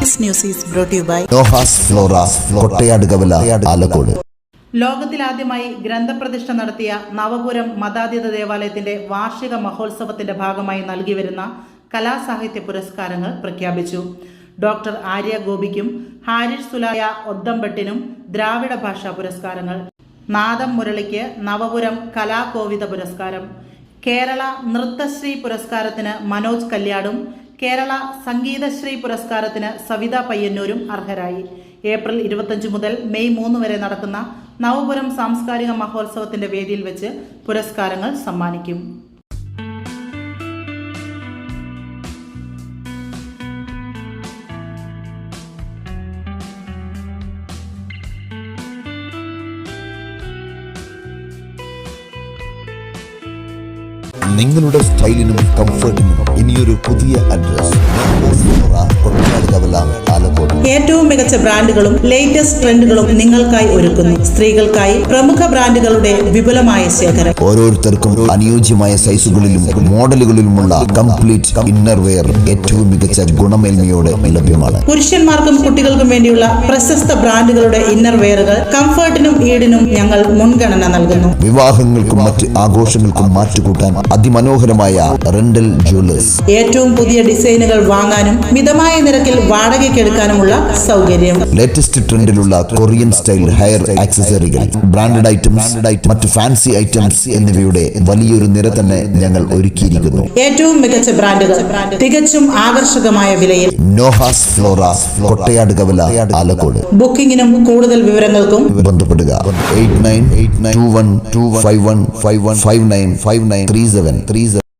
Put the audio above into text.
This news is brought to you by Noah's flora Kottayadkavala Alakode. ലോകത്തിലാദ്യമായി ഗ്രന്ഥപ്രതിഷ്ഠ നടത്തിയ നവപുരം മതാതീത ദേവാലയത്തിന്റെ വാർഷിക മഹോത്സവത്തിന്റെ ഭാഗമായി നൽകിവരുന്ന കലാസാഹിത്യ പുരസ്കാരങ്ങൾ പ്രഖ്യാപിച്ചു. ഡോക്ടർ ആര്യ ഗോപിക്കും ഹാരിസ് സുലായ ഒദ്ദംബട്ടിനും ദ്രാവിഡ ഭാഷാ പുരസ്കാരങ്ങൾ, നാദം മുരളിക്ക് നവപുരം കലാകോവിദ പുരസ്കാരം, കേരള നൃത്തശ്രീ പുരസ്കാരത്തിന് മനോജ് കല്യാടും കേരള സംഗീതശ്രീ പുരസ്കാരത്തിന് സവിത പയ്യന്നൂരും അർഹരായി. ഏപ്രിൽ 25 മുതൽ മെയ് 3 വരെ നടക്കുന്ന നവപുരം സാംസ്കാരിക മഹോത്സവത്തിന്റെ വേദിയിൽ വെച്ച് പുരസ്കാരങ്ങൾ സമ്മാനിക്കും. നിങ്ങളുടെ സ്റ്റൈലിനും കംഫർട്ടിനും ഇനിയൊരു പുതിയ അഡ്രസ് ആലക്കോട്. ഏറ്റവും മികച്ച ബ്രാൻഡുകളും ലേറ്റസ്റ്റ് ട്രെൻഡുകളും നിങ്ങൾക്കായി ഒരുക്കുന്നു. സ്ത്രീകൾക്കായി പ്രമുഖ ബ്രാൻഡുകളുടെ വിപുലമായ ശേഖരം. ഓരോരുത്തർക്കും അനുയോജ്യമായ സൈസുകളിലും മോഡലുകളിലുമുള്ള കംപ്ലീറ്റ് ഇന്നർ വെയർ ഏറ്റവും മികച്ച ഗുണമേന്മയോടെ ലഭ്യമാണ്. പുരുഷന്മാർക്കും കുട്ടികൾക്കും വേണ്ടിയുള്ള പ്രശസ്ത ബ്രാൻഡുകളുടെ ഇന്നർ വെയറുകൾ കംഫർട്ടിനും ഈടിനും ഞങ്ങൾ മുൻഗണന നൽകുന്നു. വിവാഹങ്ങൾക്കും മറ്റ് ആഘോഷങ്ങൾക്കും മാറ്റുകൂട്ടാൻ അതിമനോഹരമായ റെന്റൽ ജ്വല്ലേഴ്സ്. ഏറ്റവും പുതിയ ഡിസൈനുകൾ വാങ്ങാനും മിതമായ നിരക്കിൽ വാടകയ്ക്കെടുക്കാനുമുള്ള സൗകര്യം. ലേറ്റസ്റ്റ് ട്രെൻഡിലുള്ള കൊറിയൻ സ്റ്റൈൽ ഹെയർ ആക്സസറികൾ, ബ്രാൻഡഡ് ഐറ്റംസ്, മറ്റ് ഫാൻസി ഐറ്റംസ് എന്നിവയുടെ വലിയൊരു നിര തന്നെ ഞങ്ങൾ ഒരുക്കിയിരിക്കുന്നു. ഏറ്റവും മികച്ച ബ്രാൻഡുകൾ തികച്ചും ആകർഷകമായ വിലയിൽ. Noah's flora Kottayadkavala Alakode. ബുക്കിംഗിനും കൂടുതൽ വിവരങ്ങൾക്കും ബന്ധപ്പെടുക 898921215159593737.